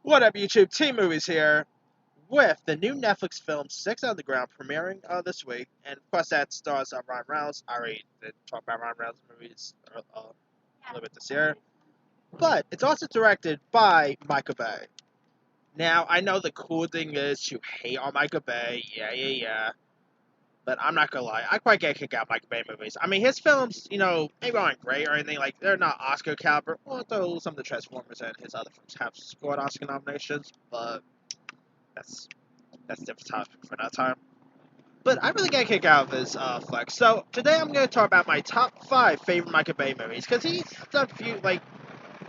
What up, YouTube? T-Movies here with the new Netflix film Six Underground premiering this week. And of course, that stars Ryan Reynolds. I already did talk about Ryan Reynolds movies a little bit this year. But it's also directed by Michael Bay. Now, I know the cool thing is to hate on Michael Bay. Yeah. But I'm not gonna lie, I quite get a kick out of Michael Bay movies. I mean, his films, maybe aren't great or anything. Like, they're not Oscar caliber, although some of the Transformers and his other films have scored Oscar nominations. But that's a different topic for another time. But I really get a kick out of his flex. So today I'm going to talk about my top 5 favorite Michael Bay movies because he's done a few. Like,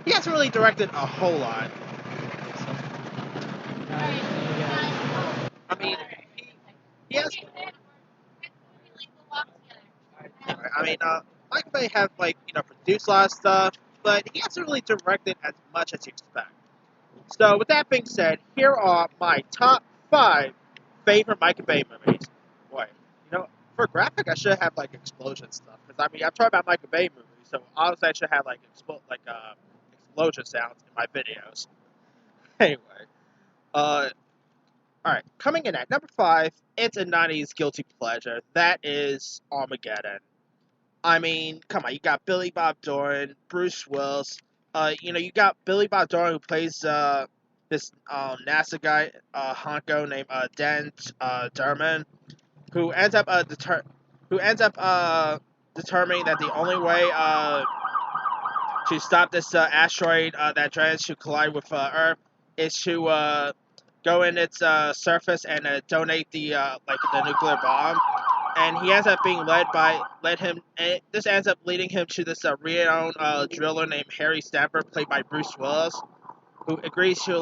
he hasn't really directed a whole lot. I mean, he has. I mean, Michael Bay have produced a lot of stuff, but he hasn't really directed as much as you expect. So with that being said, here are my top 5 favorite Michael Bay movies. Boy, for graphic, I should have explosion stuff because I mean I've talked about Michael Bay movies, so obviously I should have explosion sounds in my videos. Anyway, all right, coming in at number 5, it's a '90s guilty pleasure. That is Armageddon. I mean, come on, you got Billy Bob Thornton, Bruce Willis. You got Billy Bob Thornton who plays this NASA guy, honko named Dan Derman, who ends up determining that the only way to stop this asteroid that tries to collide with Earth is to go in its surface and donate the nuclear bomb. And he ends up being this ends up leading him to this renowned driller named Harry Stanford, played by Bruce Willis, who agrees to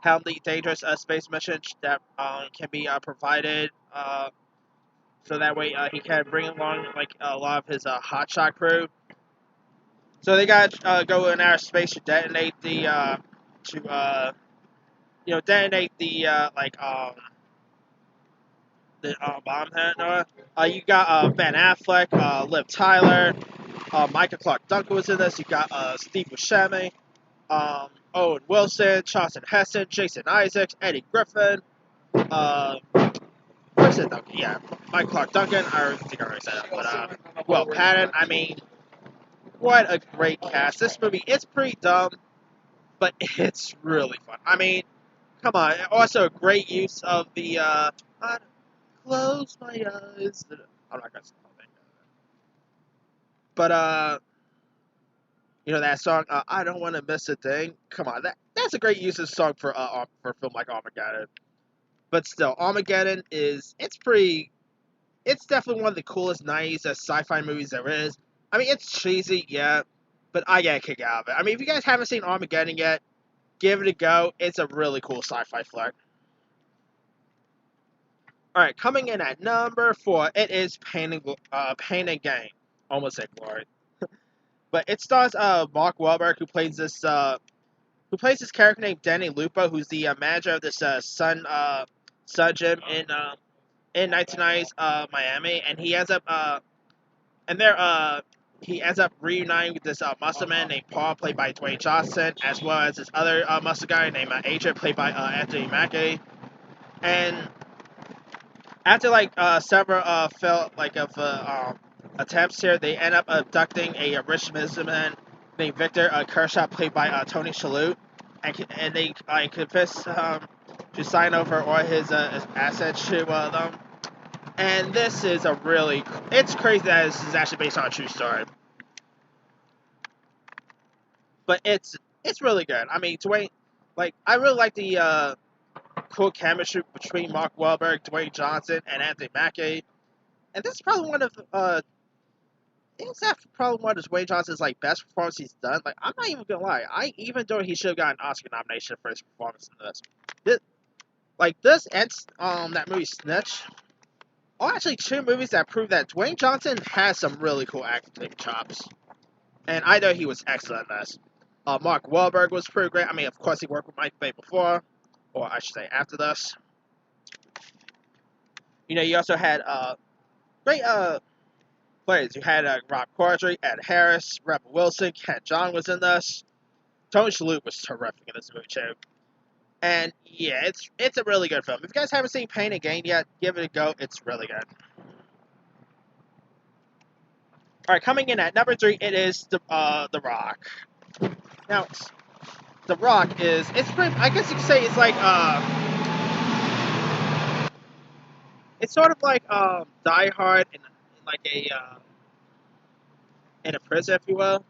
helm the dangerous space mission that can be provided, so that way he can bring along a lot of his hotshot crew. So they got to go in outer space to detonate the bomb handler. You got Ben Affleck, Liv Tyler, Michael Clark Duncan was in this. You got Steve Buscemi, Owen Wilson, Charlton Heston, Jason Isaacs, Eddie Griffin, Duncan? Yeah, Michael Clark Duncan. I think I already said that, but Will Patton. I mean, what a great cast. This movie, it's pretty dumb, but it's really fun. I mean, come on. Also, a great use of the close my eyes. I'm not gonna say anything. But that song, I don't want to miss a thing. Come on, that's a great use of song for a film like Armageddon. But still, Armageddon it's definitely one of the coolest '90s sci-fi movies there is. I mean, it's cheesy, yeah, but I get a kick out of it. I mean, if you guys haven't seen Armageddon yet, give it a go. It's a really cool sci-fi flick. Alright, coming in at number 4, it is Pain and Gain. Almost said Glory. But it stars Mark Wahlberg, who plays this character named Danny Lupo, who's the manager of this Sun Gym in 1990s Miami, and he ends up reuniting with this muscle man named Paul, played by Dwayne Johnson, as well as this other muscle guy named Adrian, played by Anthony Mackie. And after several failed attempts here, they end up abducting a rich businessman named Victor Kershaw, played by Tony Shalhoub, and they convince to sign over all his assets to them. And this is it's crazy that this is actually based on a true story, but it's really good. I mean, Dwayne, I really like the cool chemistry between Mark Wahlberg, Dwayne Johnson, and Anthony Mackie. And this is probably one of Dwayne Johnson's best performances he's done. I'm not even gonna lie, I even though he should have got an Oscar nomination for his performance in this. This and that movie Snitch are actually 2 movies that prove that Dwayne Johnson has some really cool acting chops. And I know he was excellent in this. Mark Wahlberg was pretty great. I mean, of course, he worked with Mike Bay before, or I should say after this. You also had great players. You had Rob Corddry, Ed Harris, Rebel Wilson, Ken Jeong was in this. Tony Shalhoub was terrific in this movie too. And yeah, it's a really good film. If you guys haven't seen Pain and Gain yet, give it a go. It's really good. All right, coming in at number 3, it is the Rock. Now, the Rock is it's pretty. I guess you could say it's like it's sort of like Die Hard in like a in a prison, if you will.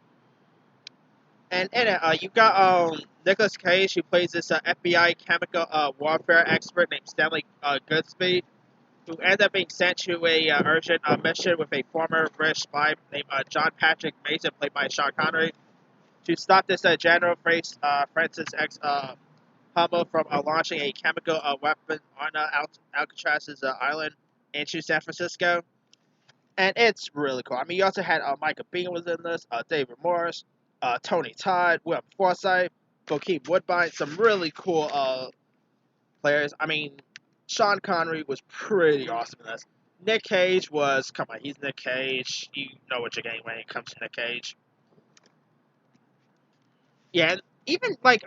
And in it, you got Nicolas Cage, who plays this FBI chemical warfare expert named Stanley Goodspeed, who ends up being sent to a urgent mission with a former British spy named John Patrick Mason, played by Sean Connery, to stop this General Francis X Hummel from launching a chemical weapon on Alcatraz's island into San Francisco. And it's really cool. I mean, you also had Michael Biehn was in this, David Morris, Tony Todd, Will Forsythe, Bokeem Woodbine, some really cool players. I mean, Sean Connery was pretty awesome in this. Nick Cage was, come on, he's Nick Cage. You know what you're getting when it comes to Nick Cage. Yeah, and even like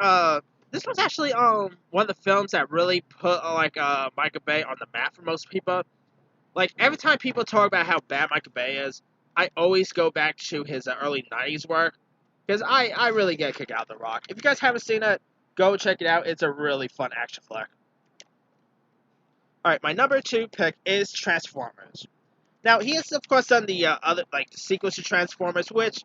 this was actually one of the films that really put Michael Bay on the map for most people. Like every time people talk about how bad Michael Bay is, I always go back to his early '90s work because I really get a kick out of The Rock. If you guys haven't seen it, go check it out. It's a really fun action flick. All right, my number 2 pick is Transformers. Now he has of course done the other like the sequels to Transformers, which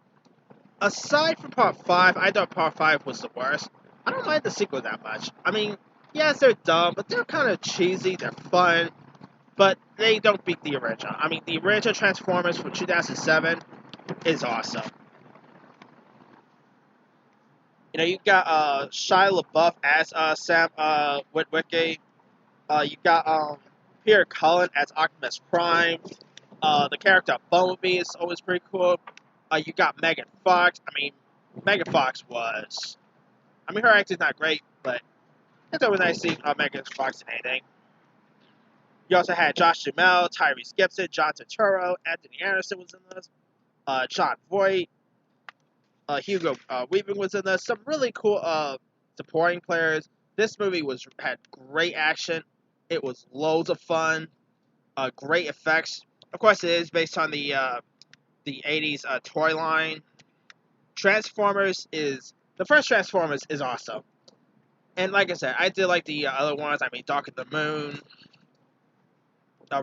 aside from Part 5, I thought Part 5 was the worst. I don't mind the sequel that much. I mean, yes, they're dumb, but they're kind of cheesy. They're fun. But they don't beat the original. I mean, the original Transformers from 2007 is awesome. You know, you got Shia LaBeouf as Sam Witwicky. You got Peter Cullen as Optimus Prime. The character of Bumblebee is always pretty cool. You got Megan Fox. I mean, Megan Fox was... I mean, her acting's not great, but it's always nice seeing Megan Fox in anything. You also had Josh Duhamel, Tyrese Gibson, John Turturro, Anthony Anderson was in this, John Voight, Hugo Weaving was in this. Some really cool supporting players. This movie had great action. It was loads of fun, great effects. Of course, it is based on the 80s toy line. The first Transformers is awesome. And like I said, I did like the other ones. I mean, Dark of the Moon,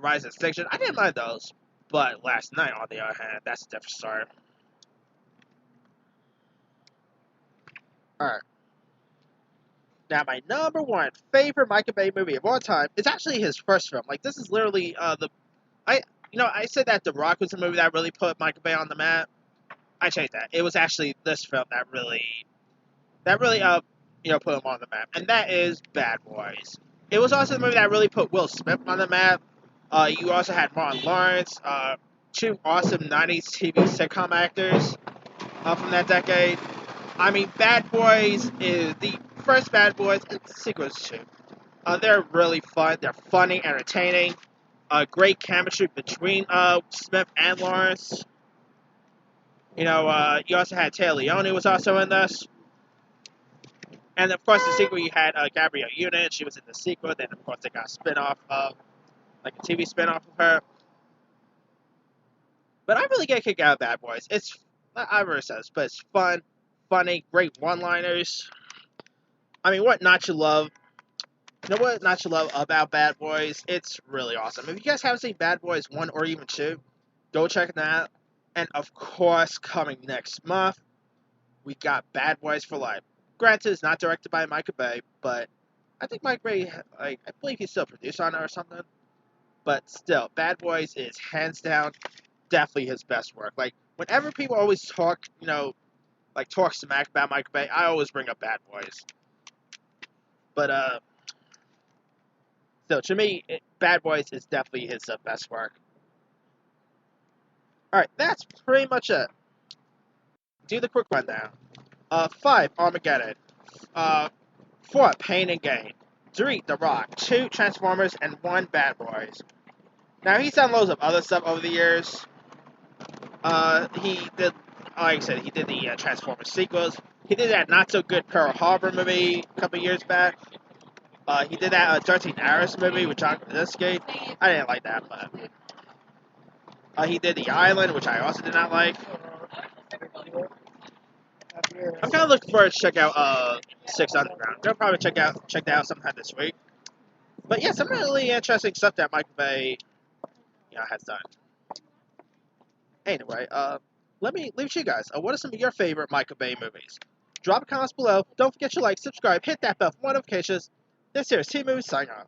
Rise of Extinction. I didn't mind those. But Last Night, on the other hand, that's a different story. Alright. Now, my number 1 favorite Michael Bay movie of all time is actually his first film. Like, this is literally I said that The Rock was a movie that really put Michael Bay on the map. I changed that. It was actually this film that really put him on the map. And that is Bad Boys. It was also the movie that really put Will Smith on the map. You also had Martin Lawrence, 2 awesome 90s TV sitcom actors from that decade. I mean, Bad Boys is the first Bad Boys, and the sequels too. They're really fun. They're funny, entertaining. Great chemistry between Smith and Lawrence. You know, you also had Taylor Leone was also in this. And of course, the sequel you had Gabrielle Union. She was in the sequel. Then of course they got a spin-off of, like a TV spin-off of her. But I really get a kick out of Bad Boys. I've already said this, but it's fun, funny, great one-liners. I mean, what not to love? You know what not to love about Bad Boys? It's really awesome. If you guys haven't seen Bad Boys 1 or even 2, go check that out. And of course, coming next month, we got Bad Boys for Life. Granted, it's not directed by Michael Bay, but I think Mike Bay, I believe he's still produced on it or something. But still, Bad Boys is hands down definitely his best work. Like, whenever people always talk, talk smack about Michael Bay, I always bring up Bad Boys. But, still, to me, Bad Boys is definitely his best work. Alright, that's pretty much it. Do the quick rundown. 5, Armageddon. 4, Pain and Gain. 3, The Rock. 2, Transformers. And 1, Bad Boys. Now, he's done loads of other stuff over the years. He did, like I said, he did the Transformers sequels. He did that not-so-good Pearl Harbor movie a couple years back. He did that 13 Hours movie with John Krasinski. I didn't like that, but he did The Island, which I also did not like. I'm kind of looking forward to check out Six Underground. I'll probably check that out sometime this week. But yeah, some really interesting stuff that Michael Bay, has done. Anyway, let me leave you guys. What are some of your favorite Michael Bay movies? Drop comments below. Don't forget to like, subscribe, hit that bell for notifications. This here is T Movies signing off.